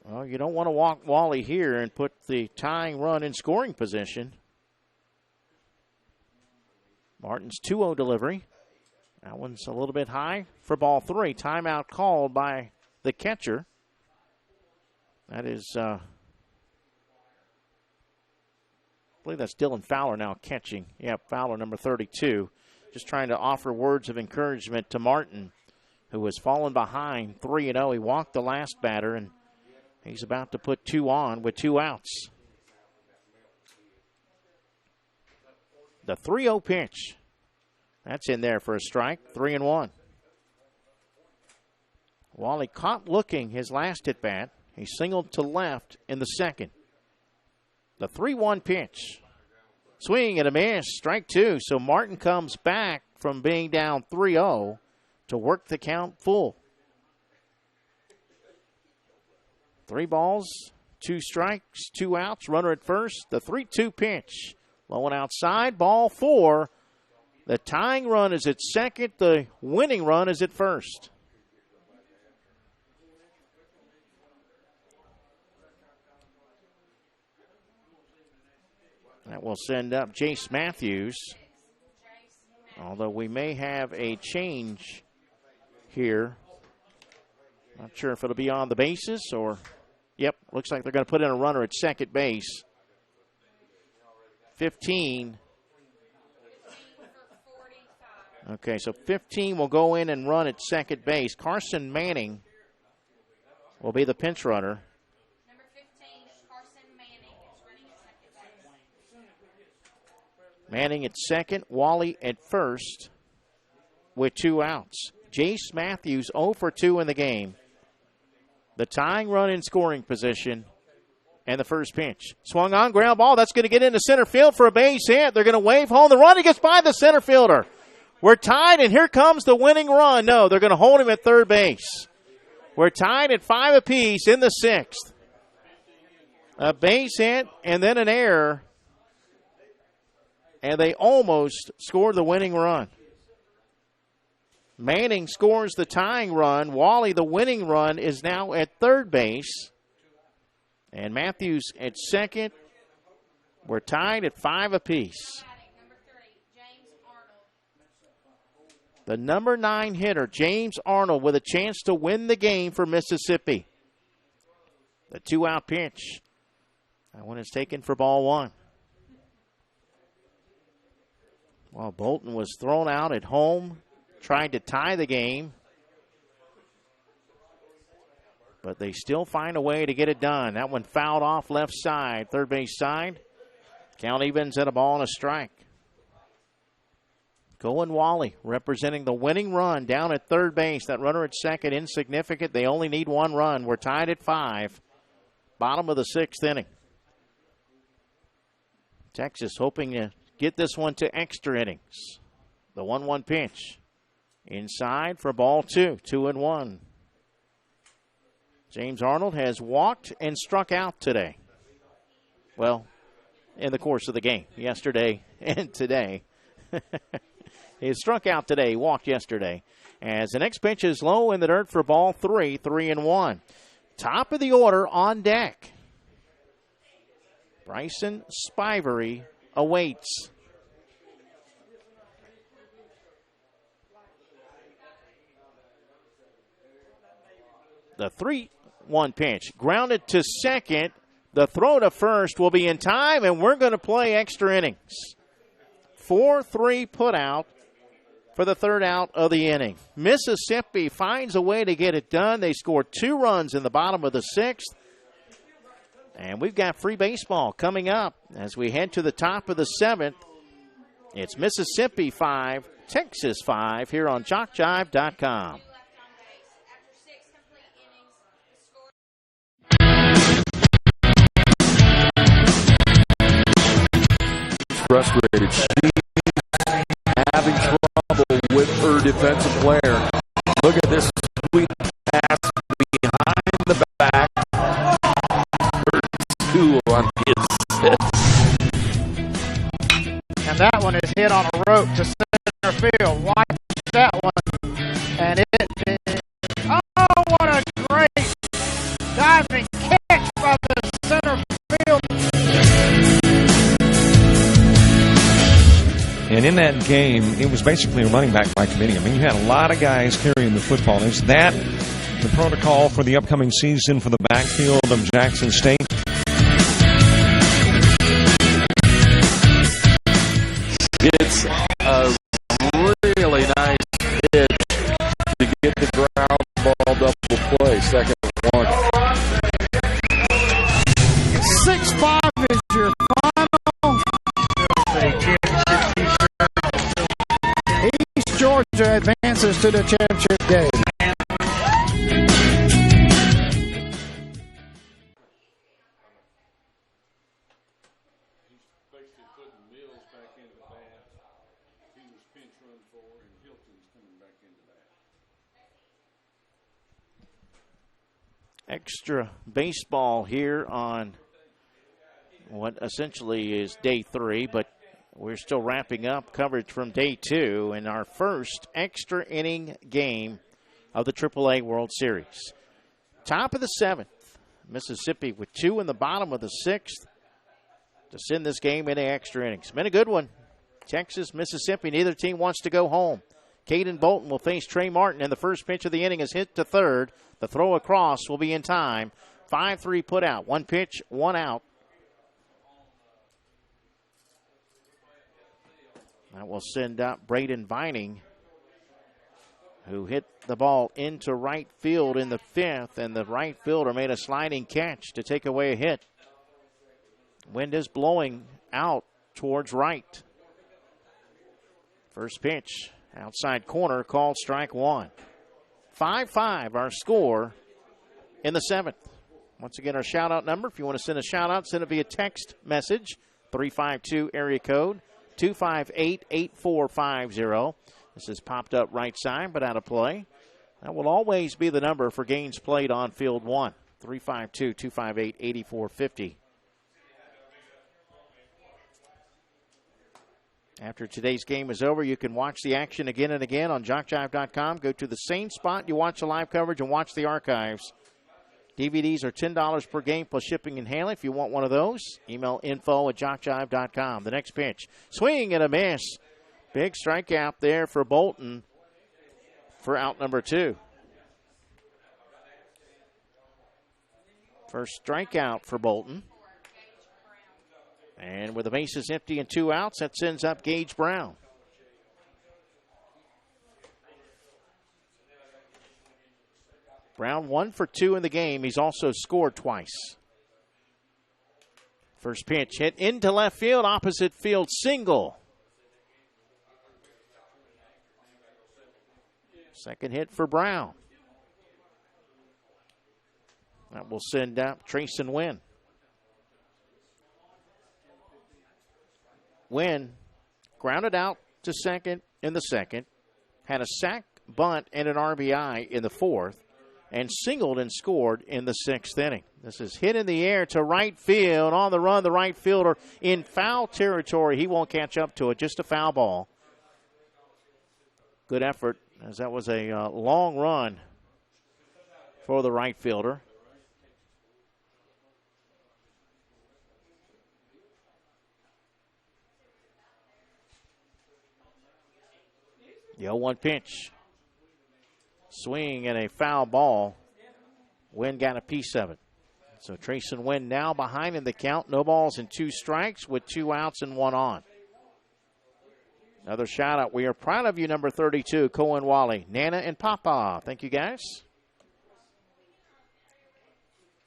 Well, you don't want to walk Wally here and put the tying run in scoring position. Martin's 2-0 delivery. That one's a little bit high for ball 3. Timeout called by the catcher. That is, I believe that's Dylan Fowler now catching. Yeah, Fowler, number 32. Just trying to offer words of encouragement to Martin, who has fallen behind 3-0. He walked the last batter, and he's about to put 2 on with 2 outs. The 3-0 pitch. That's in there for a strike. 3-1. Wally caught looking his last at bat. He singled to left in the second. The 3-1 pitch. Swing and a miss. Strike 2. So Martin comes back from being down 3-0 to work the count full. 3 balls, 2 strikes, 2 outs. Runner at first. The 3-2 pitch. Low and outside. Ball 4. The tying run is at second. The winning run is at first. That will send up Jace Matthews. Although we may have a change here. Not sure if it'll be on the bases or... Yep, looks like they're going to put in a runner at second base. 15. Okay, so 15 will go in and run at second base. Carson Manning will be the pinch runner. Number 15, Carson Manning is running at second base. Manning at second, Wally at first with 2 outs. Jace Matthews 0 for 2 in the game. The tying run in scoring position. And the first pitch. Swung on, ground ball. That's going to get into center field for a base hit. They're going to wave home the run. He gets by the center fielder. We're tied, and here comes the winning run. No, they're going to hold him at third base. We're tied at 5 apiece in the 6th. A base hit and then an error. And they almost scored the winning run. Manning scores the tying run. Wally, the winning run, is now at third base. And Matthews at second. We're tied at 5 apiece. Number 3, James Arnold. The number 9 hitter, James Arnold, with a chance to win the game for Mississippi. The 2-out pitch. That one is taken for ball 1. Well, Bolton was thrown out at home, tried to tie the game, but they still find a way to get it done. That one fouled off left side, third base side. Count evens at a ball and a strike. Cohen Wally representing the winning run down at third base. That runner at second, insignificant. They only need 1 run. We're tied at 5. Bottom of the 6th inning. Texas hoping to get this one to extra innings. The 1-1 pitch. Inside for ball 2. 2-1. James Arnold has walked and struck out today. Well, in the course of the game. Yesterday and today. He struck out today. He walked yesterday. As the next pitch is low in the dirt for ball 3. 3-1. Top of the order on deck. Bryson Spivery awaits. The 3-1 pitch. Grounded to second. The throw to first will be in time, and we're going to play extra innings. 4-3 put out for the 3rd out of the inning. Mississippi finds a way to get it done. They scored 2 runs in the bottom of the 6th. And we've got free baseball coming up as we head to the top of the 7th. It's Mississippi 5, Texas 5 here on JockJive.com. Frustrated. She's having trouble with her defensive player. Look at this sweet pass behind the back. Hurts 2 on his assist. And that one is hit on a rope to center field. Watch that one. And it is, oh, what a great diving catch by the center field. And in that game, it was basically a running back by committee. I mean, you had a lot of guys carrying the football. Is that the protocol for the upcoming season for the backfield of Jackson State? It's a really nice pitch to get the ground ball double play. Second one. 6-5 is your final. East Georgia advances to the championship game. Extra baseball here on what essentially is day 3, but we're still wrapping up coverage from day 2 in our first extra inning game of the AAA World Series. Top of the 7th, Mississippi with 2 in the bottom of the 6th to send this game into extra innings. Been a good one. Texas, Mississippi, neither team wants to go home. Caden Bolton will face Trey Martin, and the first pitch of the inning is hit to third. The throw across will be in time. 5-3 put out. 1 pitch, 1 out. That will send up Braden Vining, who hit the ball into right field in the 5th, and the right fielder made a sliding catch to take away a hit. Wind is blowing out towards right. First pitch, outside corner, called strike 1. 5-5, our score in the 7th. Once again, our shout-out number, if you want to send a shout-out, send it via text message, 352 area code 258-8450. This is popped up right side, but out of play. That will always be the number for games played on field 1, 352-258-8450. After today's game is over, you can watch the action again and again on JockJive.com. Go to the same spot you watch the live coverage and watch the archives. DVDs are $10 per game plus shipping and handling. If you want one of those, email info@JockJive.com. The next pitch, swing and a miss. Big strikeout there for Bolton. for out number 2. First strikeout for Bolton. And with the bases empty and 2 outs, that sends up Gage Brown. Brown 1 for 2 in the game. He's also scored twice. First pitch hit into left field, opposite field single. Second hit for Brown. That will send out Trayson Wynn. Wynn grounded out to second in the second, had a sac, bunt, and an RBI in the fourth, and singled and scored in the 6th inning. This is hit in the air to right field. On the run, the right fielder in foul territory. He won't catch up to it. Just a foul ball. Good effort, as that was a long run for the right fielder. The 0-1 pitch. Swing and a foul ball. Wynn got a piece of it. So Trayson Wynn now behind in the count. No balls and 2 strikes with 2 outs and 1 on. Another shout out. We are proud of you, number 32, Cohen Wally, Nana and Papa. Thank you, guys.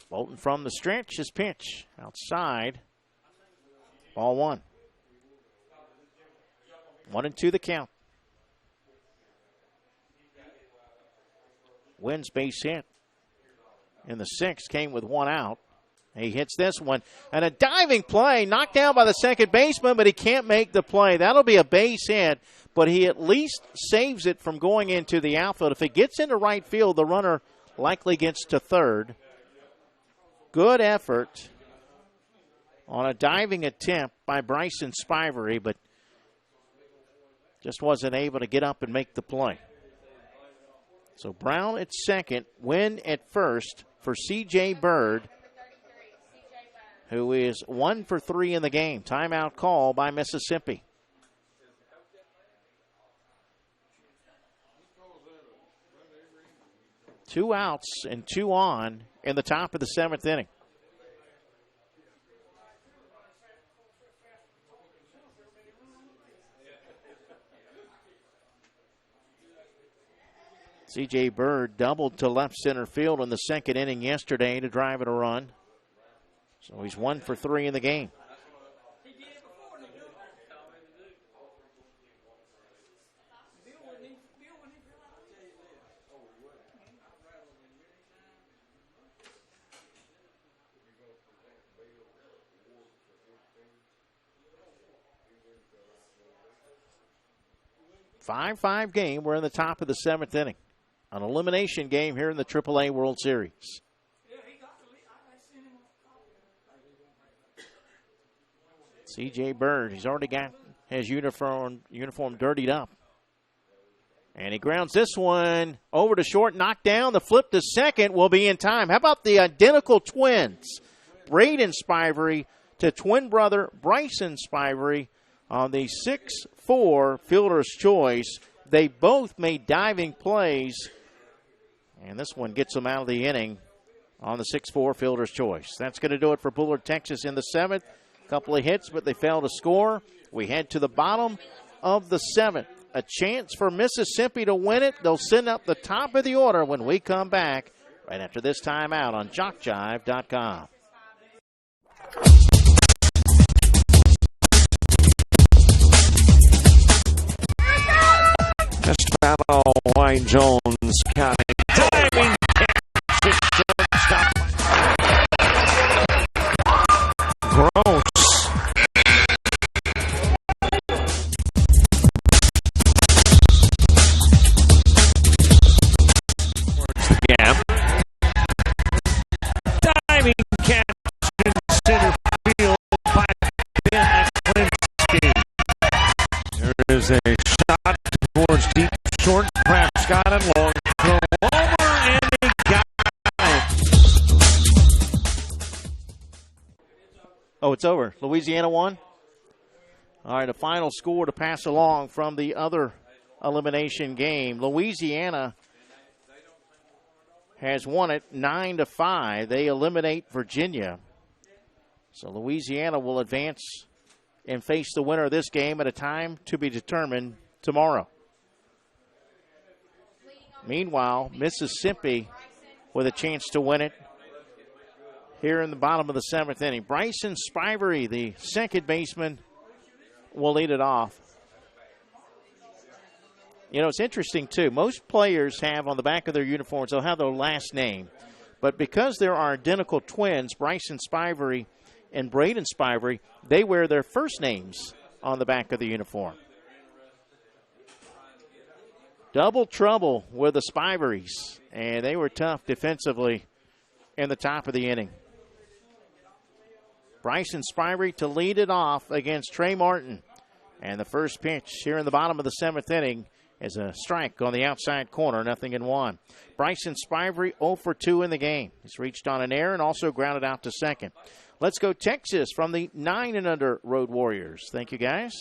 Bolton from the stretch. His pitch outside. Ball 1. 1-2 the count. Wynn's base hit in the 6th came with 1 out. He hits this one. And a diving play, knocked down by the second baseman, but he can't make the play. That'll be a base hit, but he at least saves it from going into the outfield. If it gets into right field, the runner likely gets to third. Good effort on a diving attempt by Bryson Spivery, but just wasn't able to get up and make the play. So Brown at second, Wynn at first for C.J. Bird, who is 1 for 3 in the game. Timeout call by Mississippi. Two outs and 2 on in the top of the 7th inning. C.J. Bird doubled to left center field in the 2nd inning yesterday to drive in a run. So he's 1 for 3 in the game. Five game. We're in the top of the 7th inning. An elimination game here in the AAA World Series. C.J. Bird, he's already got his uniform dirtied up. And he grounds this one over to short, knocked down. The flip to second will be in time. How about the identical twins? Braden Spivery to twin brother Bryson Spivery on the 6-4 fielder's choice. They both made diving plays. And this one gets them out of the inning on the 6-4 fielder's choice. That's going to do it for Bullard, Texas in the 7th. Couple of hits, but they failed to score. We head to the bottom of the 7th. A chance for Mississippi to win it. They'll send up the top of the order when we come back right after this timeout on JockJive.com. Just about all Wayne Jones County. Diving catch at shortstop. Gross. Towards the gap. Diving catch in center field by Ben Aklinski. There is a shot towards deep short. Perhaps got it long. Throw over and he got it. Oh, it's over. Louisiana won. All right, a final score to pass along from the other elimination game. Louisiana has won it 9-5. They eliminate Virginia. So Louisiana will advance and face the winner of this game at a time to be determined tomorrow. Meanwhile, Mississippi with a chance to win it here in the bottom of the 7th inning. Bryson Spivery, the second baseman, will lead it off. You know, it's interesting, too. Most players have on the back of their uniforms, they'll have their last name. But because there are identical twins, Bryson Spivery and Braden Spivery, they wear their first names on the back of the uniform. Double trouble with the Spiverys, and they were tough defensively in the top of the inning. Bryson Spivery to lead it off against Trey Martin. And the first pitch here in the bottom of the 7th inning is a strike on the outside corner, 0-1. Bryson Spivery 0 for 2 in the game. He's reached on an error and also grounded out to second. Let's go Texas from the 9 and under Road Warriors. Thank you, guys.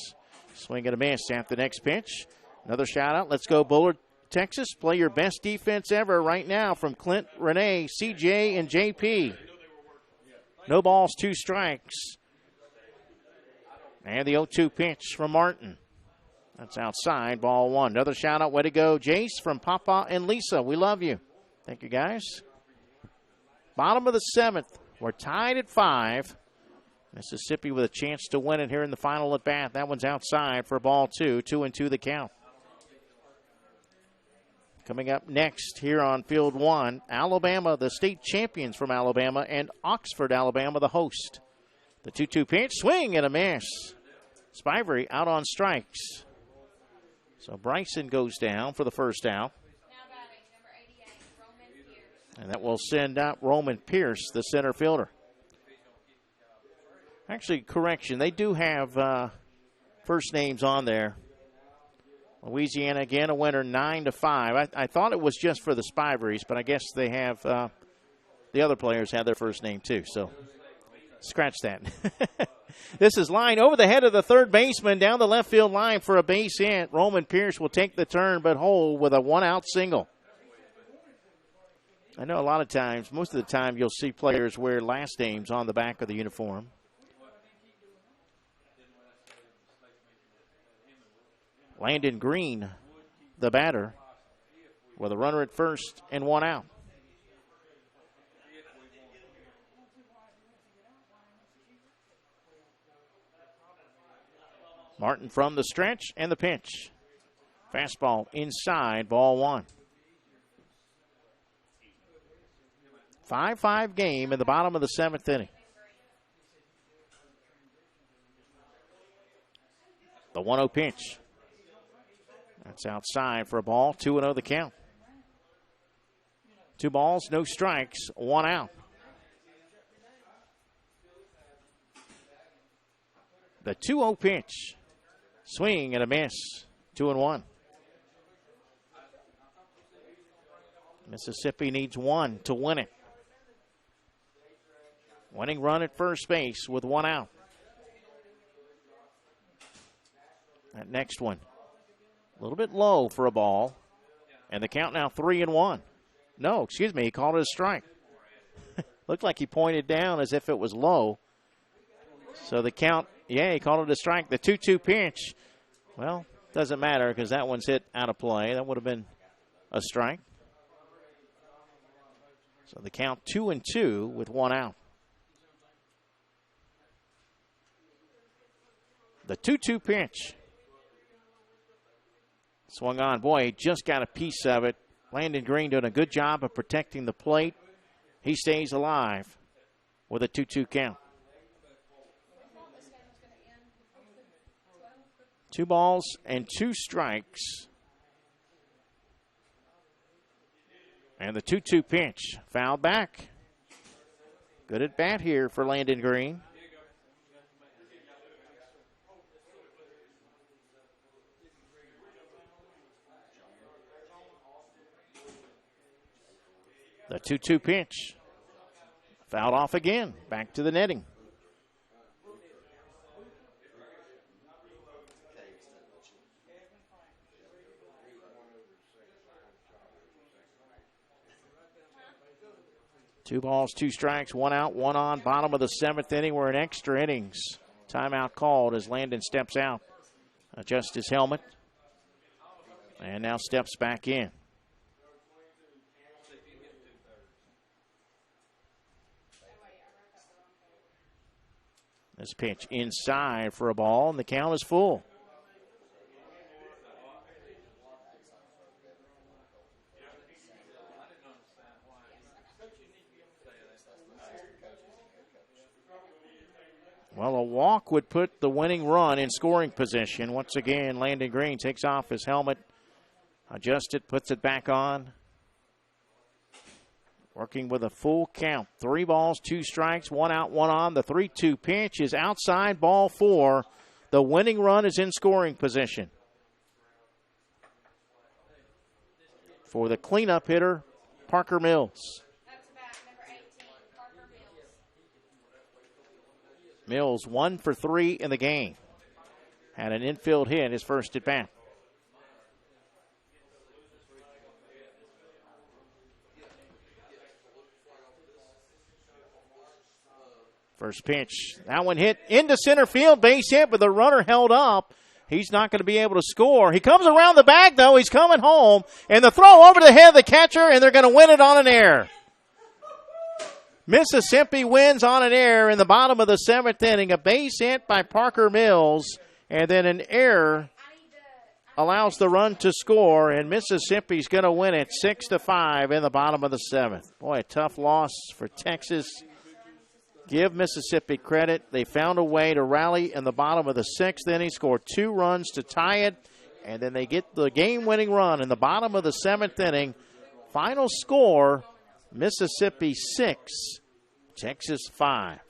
Swing and a miss after the next pitch. Another shout out. Let's go Bullard, Texas. Play your best defense ever right now from Clint, Renee, CJ, and JP. No balls, 2 strikes. And the 0-2 pitch from Martin. That's outside, ball 1. Another shout out. Way to go, Jace from Papa and Lisa. We love you. Thank you, guys. Bottom of the 7th. We're tied at 5. Mississippi with a chance to win it here in the final at bat. That one's outside for ball 2. 2-2 the count. Coming up next here on field 1, Alabama, the state champions from Alabama, and Oxford, Alabama, the host. The 2-2 pitch, swing and a miss. Spivery out on strikes. So Bryson goes down for the first out. Now batting, number 88, Roman Pierce. And that will send out Roman Pierce, the center fielder. Actually, correction, they do have first names on there. Louisiana, again, a winner 9-5. I thought it was just for the Spiverys, but I guess they have the other players have their first name too. So scratch that. This is line over the head of the third baseman down the left field line for a base hit. Roman Pierce will take the turn but hold with a 1-out single. I know a lot of times, most of the time, you'll see players wear last names on the back of the uniform. Landon Green, the batter, with a runner at first and 1 out. Martin from the stretch and the pitch. Fastball inside, ball 1. 5-5 game in the bottom of the 7th inning. The 1-0 pitch. That's outside for a ball. 2-0 the count. 2 balls, no strikes, 1 out. The 2-0 pitch. Swing and a miss. 2-1. Mississippi needs 1 to win it. Winning run at first base with 1 out. That next one, a little bit low for a ball. And the count now 3-1. No, excuse me, he called it a strike. Looked like he pointed down as if it was low. So the count, yeah, he called it a strike. The 2-2 pitch, well, doesn't matter because that one's hit out of play. That would have been a strike. So the count 2-2 with 1 out. The 2-2 pitch. Swung on. Boy, he just got a piece of it. Landon Green doing a good job of protecting the plate. He stays alive with a 2-2 count. 2 balls and 2 strikes. And the 2-2 pitch. Fouled back. Good at bat here for Landon Green. The 2-2 pitch. Fouled off again. Back to the netting. 2 balls, 2 strikes, 1 out, 1 on. Bottom of the 7th inning. We're in extra innings. Timeout called as Landon steps out. Adjusts his helmet. And now steps back in. This pitch inside for a ball, and the count is full. Well, a walk would put the winning run in scoring position. Once again, Landon Green takes off his helmet, adjusts it, puts it back on. Working with a full count. 3 balls, 2 strikes, 1 out, 1 on. The 3-2 pitch is outside, ball 4. The winning run is in scoring position. For the cleanup hitter, Parker Mills. Mills 1 for 3 in the game. Had an infield hit his first at bat. First pitch. That one hit into center field. Base hit, but the runner held up. He's not going to be able to score. He comes around the bag, though. He's coming home. And the throw over the head of the catcher, and they're going to win it on an error. Mississippi wins on an error in the bottom of the 7th inning. A base hit by Parker Mills, and then an error allows the run to score, and Mississippi's going to win it 6-5 in the bottom of the 7th. Boy, a tough loss for Texas. Give Mississippi credit. They found a way to rally in the bottom of the 6th inning, score 2 runs to tie it, and then they get the game-winning run in the bottom of the 7th inning. Final score, Mississippi 6, Texas 5.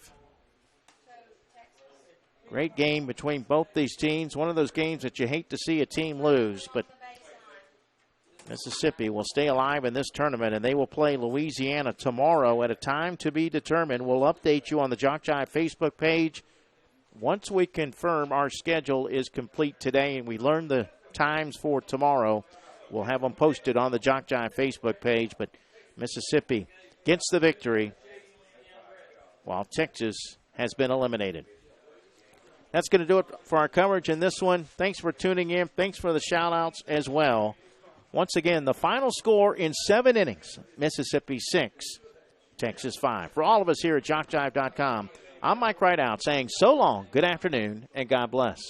Great game between both these teams. One of those games that you hate to see a team lose, but Mississippi will stay alive in this tournament, and they will play Louisiana tomorrow at a time to be determined. We'll update you on the JockJive Facebook page once we confirm our schedule is complete today and we learn the times for tomorrow. We'll have them posted on the JockJive Facebook page, but Mississippi gets the victory while Texas has been eliminated. That's going to do it for our coverage in this one. Thanks for tuning in. Thanks for the shout-outs as well. Once again, the final score in 7 innings, Mississippi 6, Texas 5. For all of us here at JockJive.com, I'm Mike Rideout saying so long, good afternoon, and God bless.